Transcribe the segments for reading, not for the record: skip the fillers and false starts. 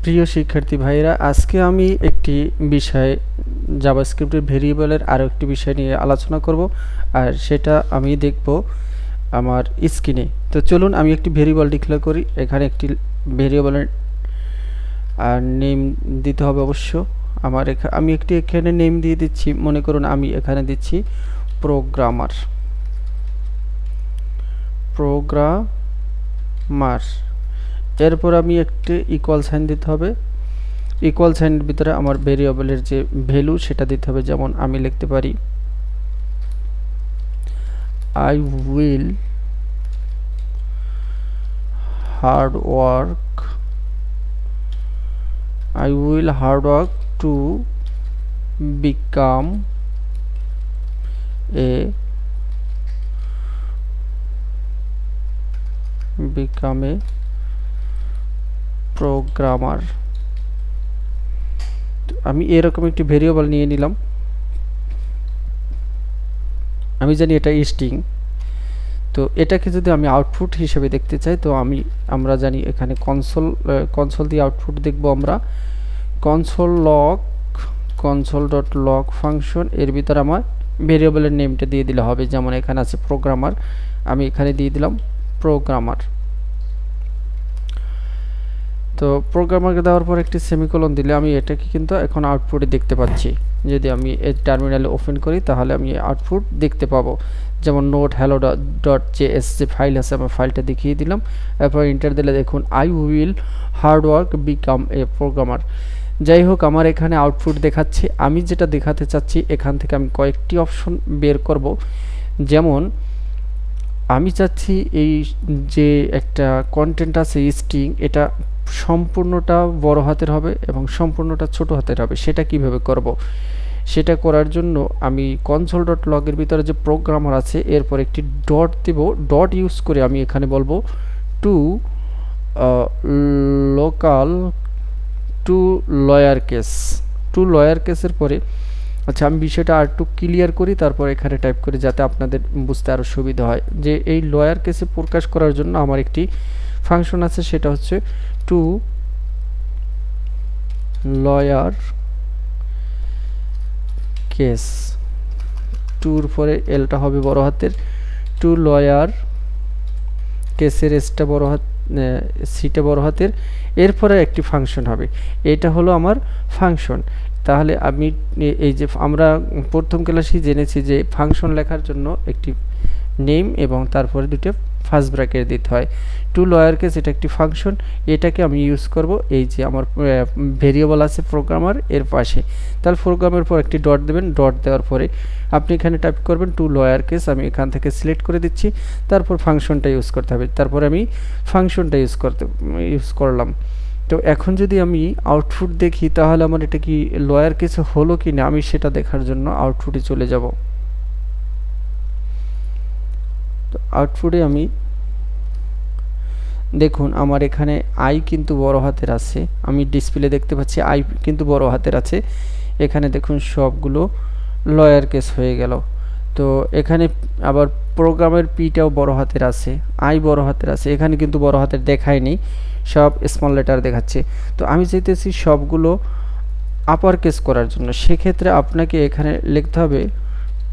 প্রিয় শিক্ষার্থী ভাইরা, আজকে আমি একটি বিষয় জাভাস্ক্রিপ্টের ভেরিয়েবলের আরও একটি বিষয় নিয়ে আলোচনা করব, আর সেটা আমি দেখব আমার স্ক্রিনে। তো চলুন আমি একটি ভেরিয়েবল ডিক্লেয়ার করি। এখানে একটি ভেরিয়েবলের নেম দিতে হবে অবশ্য। আমি এখানে নেম দিয়ে দিচ্ছি, মনে করুন আমি এখানে দিচ্ছি প্রোগ্রামার। এরপর আমি একটি ইকুয়াল সাইন দিতে হবে। ইকুয়াল সাইনের ভিতরে আমার ভেরিয়েবলের যে ভ্যালু সেটা দিতে হবে। যেমন আমি লিখতে পারি I will hard work to become a programmer. আমি এরকম একটি ভেরিয়েবল নিয়ে নিলাম। আমি জানি এটা স্ট্রিং, তো এটাকে যদি আমি আউটপুট হিসেবে দেখতে চাই, তো আমরা জানি এখানে কনসোল দিয়ে আউটপুট দেখব আমরা। console.log ফাংশন, এর ভিতরে আমার ভেরিয়েবলের নেমটা দিয়ে দিলে হবে। যেমন এখানে আছে প্রোগ্রামার, আমি এখানে দিয়ে দিলাম প্রোগ্রামার। তো প্রোগ্রামারকে দেওয়ার পর একটি সেমিকোলন দিলে আমি এটাকে কিন্তু এখন আউটপুটে দেখতে পাচ্ছি। যদি আমি এই টার্মিনালে ওপেন করি তাহলে আমি আউটপুট দেখতে পাবো। যেমন নোট hello.js যে ফাইল আছে, আমার ফাইলটা দেখিয়ে দিলাম। এরপর এন্টার দিলে দেখুন I will hard work become a programmer। যাই হোক, আমার এখানে আউটপুট দেখাচ্ছে। আমি যেটা দেখাতে চাচ্ছি, এখান থেকে আমি কয়েকটি অপশন বের করব। যেমন আমি চাচ্ছি এই যে একটা কন্টেন্ট আছে স্ট্রিং, এটা সম্পূর্ণটা বড় হাতের হবে এবং সম্পূর্ণটা ছোট হাতের হবে। সেটা কিভাবে করব? সেটা করার জন্য আমি console.log এর ভিতরে যে প্রোগ্রামার আছে, এরপর একটি ডট দেব। ডট ইউজ করে আমি এখানে বলবো টু lowerCaseর পরে, আচ্ছা আমি বিষয়টা আর একটু ক্লিয়ার করি, তারপর এখানে টাইপ করি যাতে আপনাদের বুঝতে আরও সুবিধা হয়। যে এই লোয়ার কেসে প্রকাশ করার জন্য আমার একটি ফাংশন আছে, সেটা হচ্ছে টু lowerCase। টুর পরে এলটা হবে বড় হাতের, টু lowerCaseর এসটা বড় হাত, সিটা বড় হাতের, এরপরে একটি ফাংশন হবে। এটা হলো আমার ফাংশন। তাহলে আমি এই যে আমরা প্রথম ক্লাসেই জেনেছি যে ফাংশন লেখার জন্য একটি নেম এবং তারপরে দুটো ফার্স্ট ব্র্যাকেট দিতে হয়। টু lowerCase এটা একটি ফাংশন, এটাকে আমি ইউজ করব এই যে আমার ভেরিয়েবল আছে প্রোগ্রামার এর পাশে। তাহলে প্রোগ্রামের পর একটি ডট দেবেন। ডট দেওয়ার পরে আপনি এখানে টাইপ করবেন টু lowerCase। আমি এখান থেকে সিলেক্ট করে দিচ্ছি, তারপর ফাংশনটা ইউজ করতে হবে। তারপরে আমি ফাংশনটা ইউজ করলাম। তো এখন যদি আমি আউটপুট দেখি, তাহলে আমার এটা কি lowerCase হলো কি না, আমি সেটা দেখার জন্য আউটপুটে চলে যাব। তো আউটপুটে আমি দেখুন আমার এখানে আই কিন্তু বড় হাতের আছে, আমি ডিসপ্লে দেখতে পাচ্ছি আই কিন্তু বড় হাতের আছে। এখানে দেখুন সবগুলো lowerCase হয়ে গেল। তো এখানে আবার প্রোগ্রামের পিটাও বড় হাতের আছে, আই বড় হাতের আছে, এখানে কিন্তু বড় হাতের দেখায়নি, সব স্মল লেটার দেখাচ্ছে। তো আমি চাইতেছি সবগুলো আপার কেস করার জন্য, সেক্ষেত্রে আপনাকে এখানে লিখতে হবে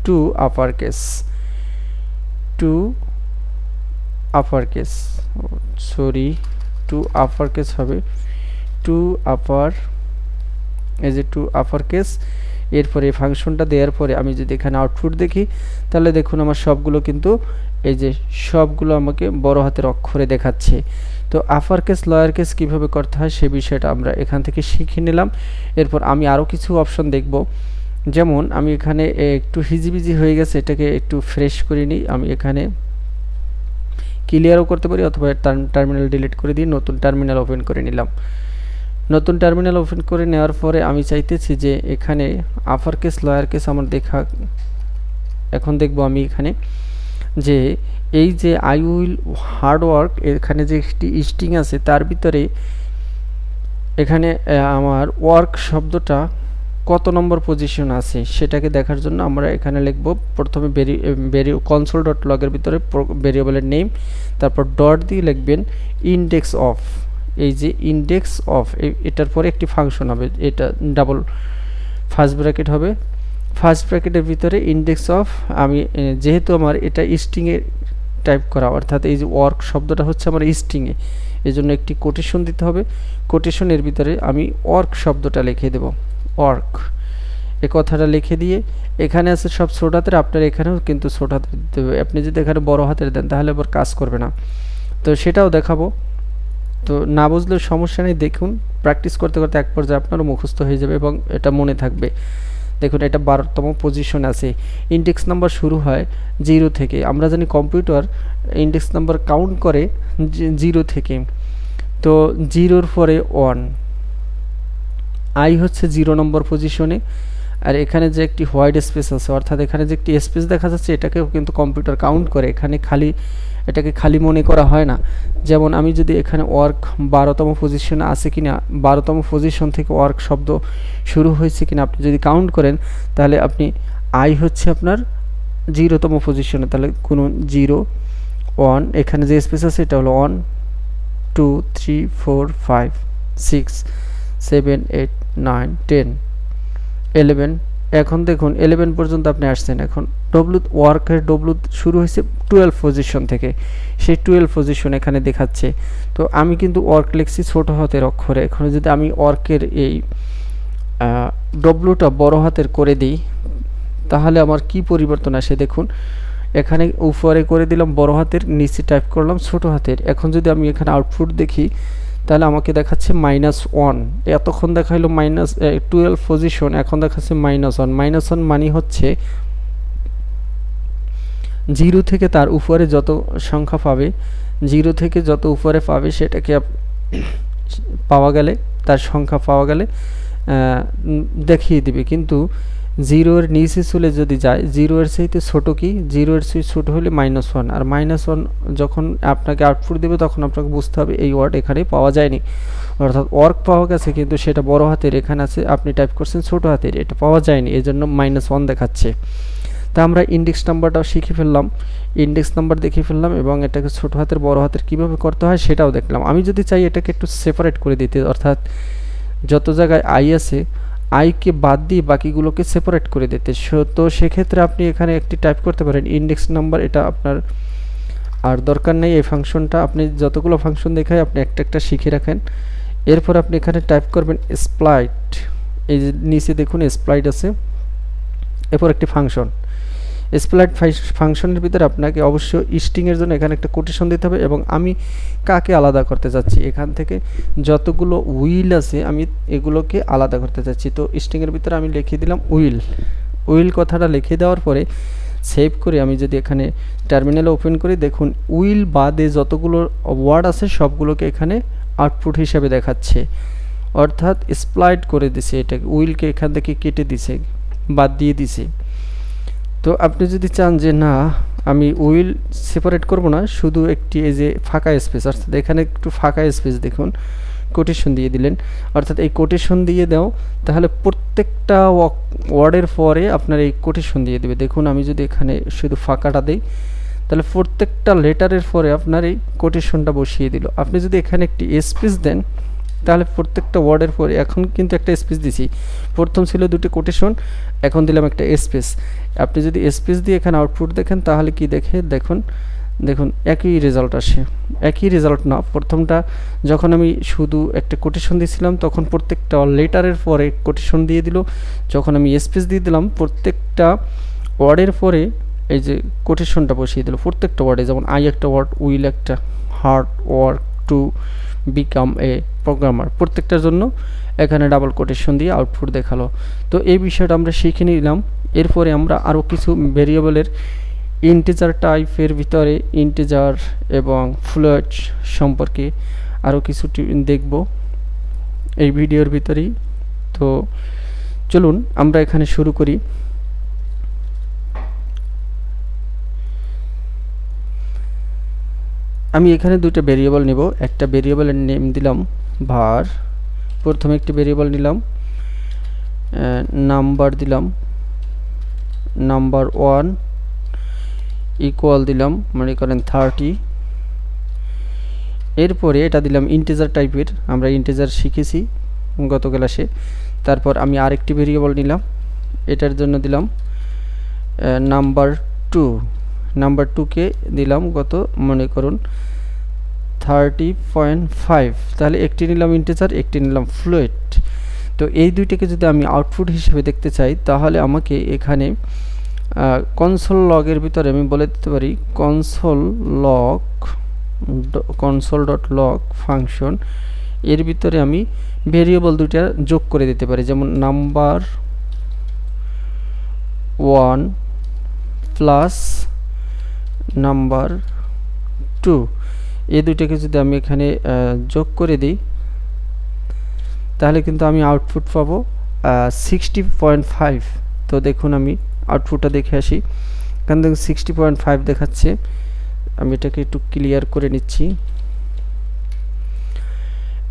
টু আপারকেস হবে টু আপারকেস। এরপরে ফাংশনটা দেওয়ার পরে আমি যদি এখানে আউটপুট দেখি, তাহলে দেখুন আমার সবগুলো কিন্তু এই যে সবগুলো আমাকে বড় হাতের অক্ষরে দেখাচ্ছে। তো আপারকেস lowerCase কিভাবে করতে হয় সে বিষয়টা আমরা এখান থেকে শিখে নিলাম। এরপর আমি আরও কিছু অপশন দেখব। যেমন আমি এখানে একটু হিজিবিজি হয়ে গেছে, এটাকে একটু ফ্রেশ করে নিই। আমি এখানে ক্লিয়ারও করতে পারি, অথবা টার্মিনাল ডিলিট করে দিয়ে নতুন টার্মিনাল ওপেন করে নিলাম। নতুন টার্মিনাল ওপেন করে নেওয়ার পরে আমি চাইতেছি যে এখানে আপারকেস lowerCase আমার দেখা। এখন দেখব আমি এখানে যে এই যে I will hard work, এখানে যে একটি স্ট্রিং আছে তার ভিতরে এখানে আমার ওয়ার্ক শব্দটা কত নম্বর পজিশন আছে সেটাকে দেখার জন্য আমরা এখানে লিখব প্রথমে console.log এর ভিতরে ভেরিয়েবলের নেম, তারপর ডট দিয়ে লিখবেন ইন্ডেক্স অফ। এই যে ইন্ডেক্স অফ, এটার পরে একটি ফাংশন হবে, এটা ডাবল ফার্স্ট ব্র্যাকেট হবে, ফার্স্ট ব্র্যাকেটের ভিতরে ইন্ডেক্স অফ, আমি যেহেতু আমার এটা স্ট্রিংয়ে টাইপ করা, অর্থাৎ এই যে ওয়ার্ক শব্দটা হচ্ছে আমার স্ট্রিংয়ে, এই জন্য একটি কোটেশন দিতে হবে। কোটেশনের ভিতরে আমি ওয়ার্ক শব্দটা লিখে দেব, ওয়ার্ক এই কথাটা লিখে দিয়ে, এখানে আছে সব ছোট হাতের, আপনার এখানেও কিন্তু ছোট হাতের দিতে হবে। আপনি যদি এখানে বড় হাতের দেন তাহলে আবার কাজ করবে না, তো সেটাও দেখাবো। তো না বুঝলেও সমস্যা নেই, দেখুন প্র্যাকটিস করতে করতে এক পর্যায়ে আপনারও মুখস্থ হয়ে যাবে এবং এটা মনে থাকবে। দেখুন এটা 12তম পজিশন আছে, ইন্ডেক্স নাম্বার শুরু হয় 0 থেকে। আমরা জানি কম্পিউটার ইন্ডেক্স নাম্বার কাউন্ট করে 0 থেকে, তো 0-র পরে 1, আই হচ্ছে 0 নম্বর পজিশনে। আর এখানে যে একটি হোয়াইট স্পেস আছে, অর্থাৎ এখানে যে একটি স্পেস দেখা যাচ্ছে, এটাকেও কিন্তু কম্পিউটার কাউন্ট করে, এখানে খালি, এটাকে খালি মনে করা হয় না। যেমন আমি যদি এখানে ওয়ার্ক 12তম পজিশনে আছে কিনা, 12তম পজিশন থেকে ওয়ার্ক শব্দ শুরু হয়েছে কিনা আপনি যদি কাউন্ট করেন, তাহলে আপনি আই হচ্ছে আপনার 0তম পজিশনে, তাহলে কোনো 0, 1, এখানে যে স্পেস আছে এটা হলো 1, 2, 3, 4, 5, 6, 7, 8, 9, 10, 11। এখন দেখুন 11 পর্যন্ত আপনি আসছেন। এখন ডব্লু ওয়ার্কের ডব্লু শুরু হয়েছে 12 পজিশন থেকে, সেই 12 পজিশন এখানে দেখাচ্ছে। তো আমি কিন্তু ওয়ার্ক লিখছি ছোট হাতের অক্ষরে, এখন যদি আমি ওয়ার্কের এই ডব্লুটা বড় হাতের করে দিই, তাহলে আমার কি পরিবর্তন আসে দেখুন। এখানে উপরে করে দিলাম বড় হাতের, নিচে টাইপ করলাম ছোট হাতের। এখন যদি আমি এখানে আউটপুট দেখি, তাহলে আমাকে দেখাচ্ছে -1, এতক্ষণ দেখাইলো -12 পজিশন, এখন দেখাচ্ছে -1। -1 মানে হচ্ছে 0 থেকে তার উপরে যত সংখ্যা পাবে, 0 থেকে যত উপরে পাবে সেটাকে পাওয়া গেলে, তার সংখ্যা পাওয়া গেলে দেখিয়ে দিবে। কিন্তু 0-এর নিচে চলে যদি যায়, 0-এর চাইতে ছোট কি, 0-এর চেয়ে ছোট হলে -1, আর -1 যখন আপনাকে আউটপুট দেবে তখন আপনাকে বুঝতে হবে এই ওয়ার্ড এখানে পাওয়া যায়নি, অর্থাৎ ওয়ার্ক পাওয়া গেছে কিন্তু সেটা বড় হাতের, এখানে আছে আপনি টাইপ করছেন ছোট হাতের, এটা পাওয়া যায়নি, এই জন্য -1 দেখাচ্ছে। তা আমরা ইন্ডেক্স নাম্বারটাও শিখে ফেললাম, ইন্ডেক্স নাম্বার দেখে ফেললাম এবং এটাকে ছোট হাতের বড় হাতের কীভাবে করতে হয় সেটাও দেখলাম। আমি যদি চাই এটাকে একটু সেপারেট করে দিতে, অর্থাৎ যত জায়গায় আই আছে আইকে বাদ দিয়ে বাকিগুলোকে সেপারেট করে দিতে, তো সেক্ষেত্রে আপনি এখানে একটি টাইপ করতে পারেন ইন্ডেক্স নাম্বার, এটা আপনার আর দরকার নেই, এই ফাংশনটা আপনি যতগুলো ফাংশন দেখায় আপনি একটা একটা শিখে রাখেন। এরপর আপনি এখানে টাইপ করবেন স্প্লাইট, এই যে নিচে দেখুন স্প্লাইট আছে, এরপর একটি ফাংশন। স্প্লাইট ফাংশনের ভিতরে আপনাকে অবশ্যই স্ট্রিংয়ের জন্য এখানে একটা কোটেশন দিতে হবে, এবং আমি কাকে আলাদা করতে চাচ্ছি, এখান থেকে যতগুলো উইল আছে আমি এগুলোকে আলাদা করতে চাচ্ছি। তো স্ট্রিংয়ের ভিতরে আমি লিখে দিলাম উইল, উইল কথাটা লিখে দেওয়ার পরে সেভ করে আমি যদি এখানে টার্মিনালে ওপেন করি, দেখুন উইল বাদে যতগুলো ওয়ার্ড আছে সবগুলোকে এখানে আউটপুট হিসাবে দেখাচ্ছে, অর্থাৎ স্প্লাইট করে দিছে, এটাকে উইলকে এখান থেকে কেটে দিছে, বাদ দিয়ে দিছে। তো আপনি যদি চান যে না আমি উইল সেপারেট করব না, শুধু একটি এই যে ফাঁকা স্পেস, অর্থাৎ এখানে একটু ফাঁকা স্পেস দেখুন কোটেশন দিয়ে দিলেন, অর্থাৎ এই কোটেশন দিয়ে দাও, তাহলে প্রত্যেকটা ওয়ার্ডের পরে আপনার এই কোটেশন দিয়ে দেবে। দেখুন আমি যদি এখানে শুধু ফাঁকাটা দিই, তাহলে প্রত্যেকটা লেটারের পরে আপনার এই কোটেশনটা বসিয়ে দিল। আপনি যদি এখানে একটি স্পেস দেন, তাহলে প্রত্যেকটা ওয়ার্ডের পরে, এখন কিন্তু একটা স্পেস দিছি, প্রথম ছিল দুটি কোটেশন, এখন দিলাম একটা স্পেস। আপনি যদি স্পেস দিয়ে এখানে আউটপুট দেখেন তাহলে কি দেখুন একই রেজাল্ট আসে, একই রেজাল্ট না, প্রথমটা যখন আমি শুধু একটা কোটেশন দিয়েছিলাম তখন প্রত্যেকটা লেটারের পরে কোটেশন দিয়ে দিল, যখন আমি স্পেস দিয়ে দিলাম প্রত্যেকটা ওয়ার্ডের পরে এই যে কোটেশনটা বসিয়ে দিল প্রত্যেকটা ওয়ার্ডে, যেমন আই একটা ওয়ার্ড, উইল একটা, hard work, to become a programmer, প্রত্যেকটার জন্য এখানে ডাবল কোটেশন দিয়ে আউটপুট দেখালো। তো এই বিষয়টা আমরা শিখে নিলাম। এরপরে আমরা আরও কিছু ভেরিয়েবলের ইন্টিজার টাইপের ভিতরে ইন্টিজার এবং ফ্লোট সম্পর্কে আরও কিছু দেখব এই ভিডিওর ভিতরেই। তো চলুন আমরা এখানে শুরু করি। আমি এখানে দুটো ভেরিয়েবল নেব, একটা ভেরিয়েবলের নেম দিলাম var, প্রথমে একটি ভেরিয়েবল নিলাম, নাম্বার দিলাম নাম্বার 1 ইকুয়াল দিলাম মনে করেন 30, এরপরে এটা দিলাম ইন্টিজার টাইপের, আমরা ইন্টিজার শিখেছি গত ক্লাসে। তারপর আমি আরেকটি ভেরিয়েবল নিলাম, এটার জন্য দিলাম নাম্বার 2, নাম্বার 2কে দিলাম কত মনে করুন 30.5, তাহলে একটি নিলাম ইন্টিজার, একটি নিলাম ফ্লোট। তো এই দুইটাকে যদি আমি আউটপুট হিসেবে দেখতে চাই তাহলে আমাকে এখানে কনসোল লগের ভিতরে আমি বলে দিতে পারি console.log ফাংশন, এর ভিতরে আমি ভেরিয়েবল দুইটা যোগ করে দিতে পারি, যেমন নাম্বার 1 প্লাস নাম্বার 2, এই দুইটাকে যদি আমি এখানে যোগ করে দিই তাহলে কিন্তু আমি আউটপুট পাবো 60.5। তো দেখুন আমি আউটপুটটা দেখে আসি, এখান থেকে 60.5 দেখাচ্ছে। আমি এটাকে একটু ক্লিয়ার করে নিচ্ছি।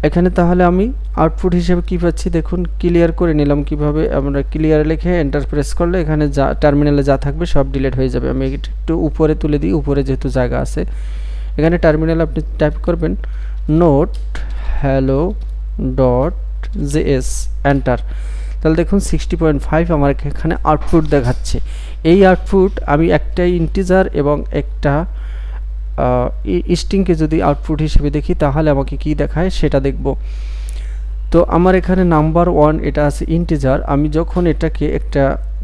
এখানে তাহলে আমি আউটপুট হিসেবে কি পাচ্ছি দেখুন, ক্লিয়ার করে নিলাম কিভাবে। আমরা ক্লিয়ার লিখে এন্টার প্রেস করলে এখানে যা টার্মিনালে যা থাকবে সব ডিলিট হয়ে যাবে। আমি একটু উপরে তুলে দিই, উপরে যেহেতু জায়গা আছে। এখানে টার্মিনালে আপনি টাইপ করবেন note hello dot JS, enter. তাহলে দেখুন 60.5 আমার এখানে আউটপুট দেখাচ্ছে। এই আউটপুট আমি একটা ইন্টিজার এবং একটা স্ট্রিংকে যদি আউটপুট হিসেবে দেখি তাহলে আমাকে কি দেখায় সেটা দেখব। তো আমার এখানে নাম্বার 1 এটা আছে ইন্টিজার, আমি যখন এটাকে একটা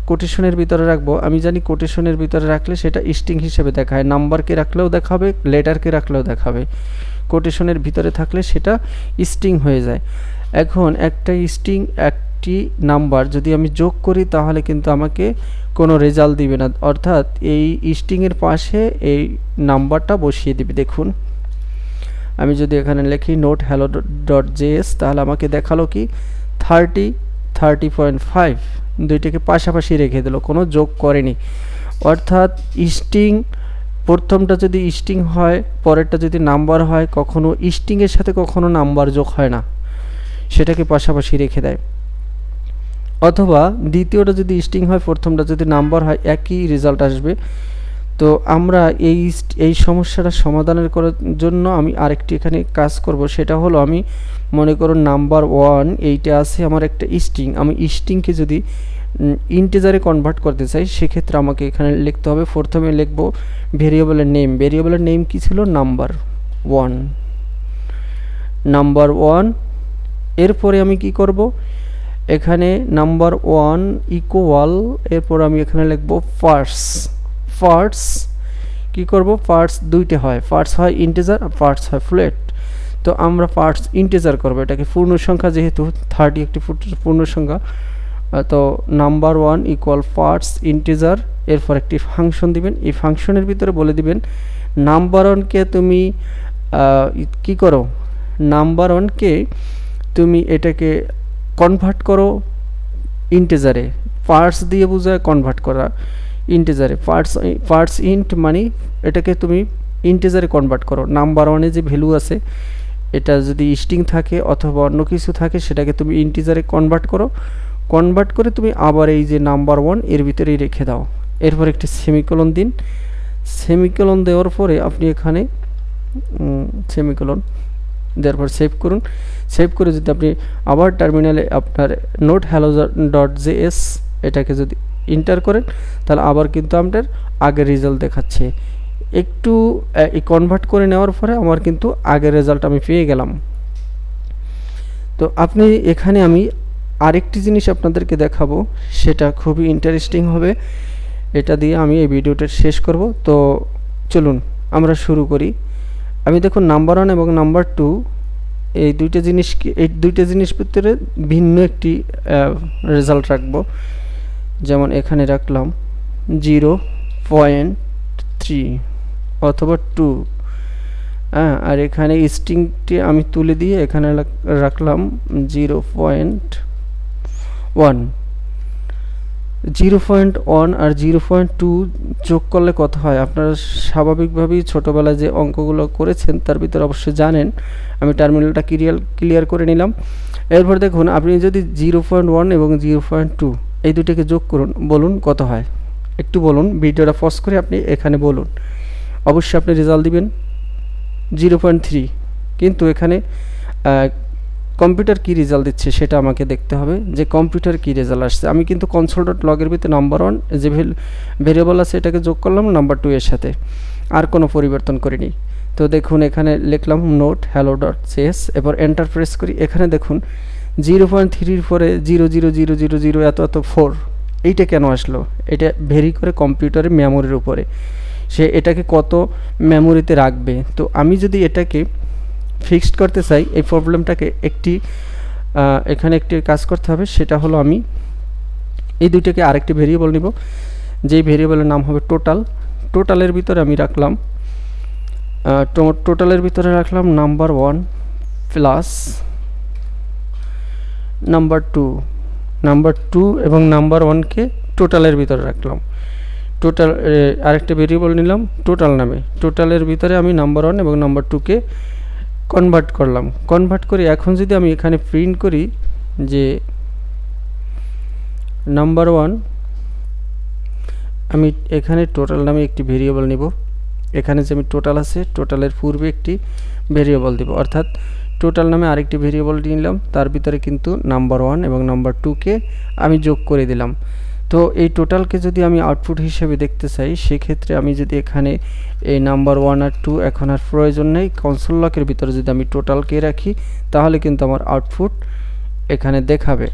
কোটেশনের ভিতরে রাখবো, আমি জানি কোটেশনের ভিতরে রাখলে সেটা স্ট্রিং হিসেবে দেখায়, নাম্বারকে রাখলেও দেখাবে, লেটারকে রাখলেও দেখাবে। কোটেশনের ভিতরে থাকলে সেটা স্ট্রিং হয়ে যায়। এখন একটা স্ট্রিং একটি নাম্বার যদি আমি যোগ করি তাহলে কিন্তু আমাকে কোনো রেজাল্ট দিবে না, অর্থাৎ এই স্ট্রিংয়ের পাশে এই নাম্বারটা বসিয়ে দিবে। দেখুন আমি যদি এখানে লিখি নোট হ্যালো ডট জেএস তাহলে আমাকে দেখালো কি 30.5, দুইটাকে পাশাপাশি রেখে দিল, কোনো যোগ করেনি। অর্থাৎ স্ট্রিং প্রথমটা যদি স্ট্রিং হয় পরেরটা যদি নাম্বার হয়, কখনো স্ট্রিংয়ের সাথে কখনো নাম্বার যোগ হয় না, সেটাকে পাশাপাশি রেখে দেয়। অথবা দ্বিতীয়টা যদি স্ট্রিং হয় প্রথমটা যদি নাম্বার হয়, একই রেজাল্ট আসবে। তো আমরা এই সমস্যাটা সমাধানের করার জন্য আমি আরেকটি এখানে কাজ করব, সেটা হলো আমি মনে করুন নাম্বার 1 এইটা আছে আমার একটা স্ট্রিং, আমি স্ট্রিংকে যদি ইন্টিজারে কনভার্ট করতে চাই সেক্ষেত্রে আমাকে এখানে লিখতে হবে, প্রথমে লিখব ভেরিয়েবলের নেম। ভেরিয়েবলের নেম কি ছিল? Number 1, number 1। এরপরে আমি কি করব, এখানে নাম্বার 1 ইকুয়াল, এরপর আমি এখানে লিখব পার্টস। কি করব, পার্টস দুইটা হয়, পার্টস হয় ইন্টিজার আর পার্টস হয় ফ্লোট। তো আমরা পার্টস ইন্টিজার করব, এটাকে পূর্ণ সংখ্যা যেহেতু 30 একটি পূর্ণ সংখ্যা, তো নাম্বার 1 ইকুয়াল পার্টস ইন্টিজার, এরপর একটি ফাংশন দিবেন। এই ফাংশনের ভিতরে বলে দিবেন নাম্বার 1কে তুমি কি করো, নাম্বার 1কে তুমি এটাকে কনভার্ট করো ইন্টিজারে, পার্টস দিয়ে বোঝায় কনভার্ট করা ইন্টিজারে, পার্টস ইন্ট মানে এটাকে তুমি ইন্টিজারে কনভার্ট করো। নাম্বার 1-এ যে ভ্যালু আছে এটা যদি স্ট্রিং থাকে অথবা অন্য কিছু থাকে সেটাকে তুমি ইন্টিজারে কনভার্ট করো, কনভার্ট করে তুমি আবার এই যে নাম্বার 1 এর ভিতরেই রেখে দাও। এরপর একটি সেমিকোলন দিন, সেমিকোলন দেওয়ার পরে আপনি এখানে সেমিকোলন দেওয়ার পর সেভ করুন। সেভ করে যদি আপনি আবার টার্মিনালে আপনার নোট হ্যালো ডট জেএস এটাকে যদি এন্টার করেন তাহলে আবার কিন্তু আমাদের আগের রেজাল্ট দেখাচ্ছে। একটু কনভার্ট করে নেওয়ার পরে আমার কিন্তু আগের রেজাল্ট আমি পেয়ে গেলাম। তো আপনি এখানে আমি আরেকটি জিনিস আপনাদেরকে দেখাবো, সেটা খুবই ইন্টারেস্টিং হবে, এটা দিয়ে আমি এই ভিডিওটা শেষ করব। তো চলুন আমরা শুরু করি। আমি দেখুন নাম্বার 1 এবং নাম্বার 2 এই দুইটা জিনিস ভিতরে ভিন্ন একটি রেজাল্ট রাখবো। যেমন এখানে রাখলাম 0.3 অথবা 2, আর এখানে স্ট্রিংটি আমি তুলে দিয়ে এখানে রাখলাম 0.1। 0.1 আর 0.2 যোগ করলে কত হয়? আপনারা স্বাভাবিকভাবেই ছোটোবেলায় যে অঙ্কগুলো করেছেন তার ভিতরে অবশ্যই জানেন। আমি টার্মিনালটা ক্লিয়ার করে নিলাম। এরপর দেখুন আপনি যদি 0.1 এবং 0.2 এই দুটোকে যোগ করুন, বলুন কত হয়? একটু বলুন, ভিডিওটা পজ করে আপনি এখানে বলুন। অবশ্যই আপনি রেজাল্ট দিবেন 0.3, কিন্তু এখানে কম্পিউটার কি রেজাল্ট দিচ্ছে সেটা আমাকে দেখতে হবে যে কম্পিউটার কি রেজাল্ট আসছে। আমি কিন্তু console.log এর ভিতরে নাম্বার 1 যে ভেরিয়েবল আছে এটাকে যোগ করলাম নাম্বার 2 এর সাথে, আর কোনো পরিবর্তন করিনি। তো দেখুন এখানে লিখলাম নোট hello.js, এবার এন্টার প্রেস করি। এখানে দেখুন 0.3 এর পরে 00000 এত 4, এইটা কেন আসলো? এটা ভেরি করে কম্পিউটারের মেমোরির উপরে, সে এটাকে কত মেমোরিতে রাখবে। তো আমি যদি এটাকে ফিক্সড করতে চাই এই প্রবলেমটাকে এখানে একটি কাজ করতে হবে, সেটা হলো আমি এই দুইটাকে আরেকটি ভেরিয়েবল নিব, যেই ভেরিয়েবলের নাম হবে টোটালের ভিতরে আমি রাখলাম নাম্বার 1 প্লাস নাম্বার 2 এবং নাম্বার 1 কে টোটালের ভিতরে রাখলাম। টোটাল আরেকটা ভেরিয়েবল নিলাম টোটাল নামে, টোটালের ভিতরে আমি নাম্বার 1 এবং নাম্বার 2 কে কনভার্ট করলাম। কনভার্ট করে এখন যদি আমি এখানে প্রিন্ট করি যে নাম্বার 1, আমি এখানে টোটাল নামে একটি ভেরিয়েবল নিব। এখানে যে আমি টোটাল আছে টোটালের পূর্বে একটি ভেরিয়েবল দিব, অর্থাৎ টোটাল নামে আরেকটি ভেরিয়েবল নিলাম, তার ভিতরে কিন্তু নাম্বার 1 এবং নাম্বার 2 কে আমি যোগ করে দিলাম। তো এই টোটালকে যদি আমি আউটপুট হিসেবে দেখতে চাই, সেক্ষেত্রে আমি যদি এখানে এই নাম্বার 1 আর 2 এখন আর প্রয়োজন নেই, কনসোল লকের ভিতরে যদি আমি টোটালকে রাখি তাহলে কিন্তু আমার আউটপুট এখানে দেখাবে।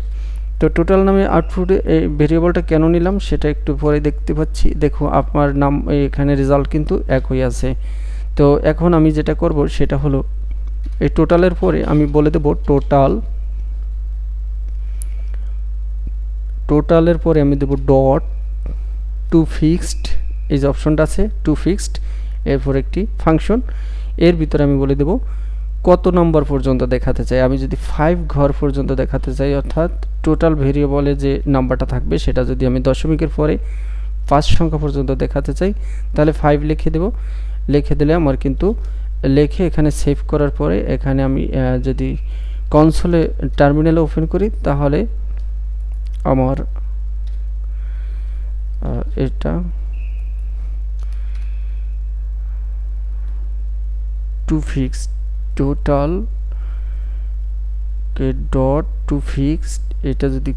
তো টোটাল নামে আউটপুট এই ভেরিয়েবলটা কেন নিলাম সেটা একটু পরে দেখতে পাচ্ছি। দেখো আপনার নাম এখানে রেজাল্ট কিন্তু একই আছে। তো এখন আমি যেটা করব সেটা হলো এই টোটালের পরে আমি বলে দেব টোটালের পরে আমি দেব ডট টু ফিক্সড, এই যে অপশনটা আছে টু ফিক্সড, এরপর একটি ফাংশন, এর ভিতরে আমি বলে দেব কত নম্বর পর্যন্ত দেখাতে চাই। আমি যদি 5 ঘর পর্যন্ত দেখাতে চাই, অর্থাৎ টোটাল ভেরিয়েবলে যে নাম্বারটা থাকবে সেটা যদি আমি দশমিকের পরে 5 সংখ্যা পর্যন্ত দেখাতে চাই তাহলে 5 লিখে দেব। লিখে দিলে আমার কিন্তু লিখে এখানে সেভ করার পরে এখানে আমি যদি কনসোলে টার্মিনালে ওপেন করি তাহলে আমার এটা to fixed total dot to fixed, এটা যদি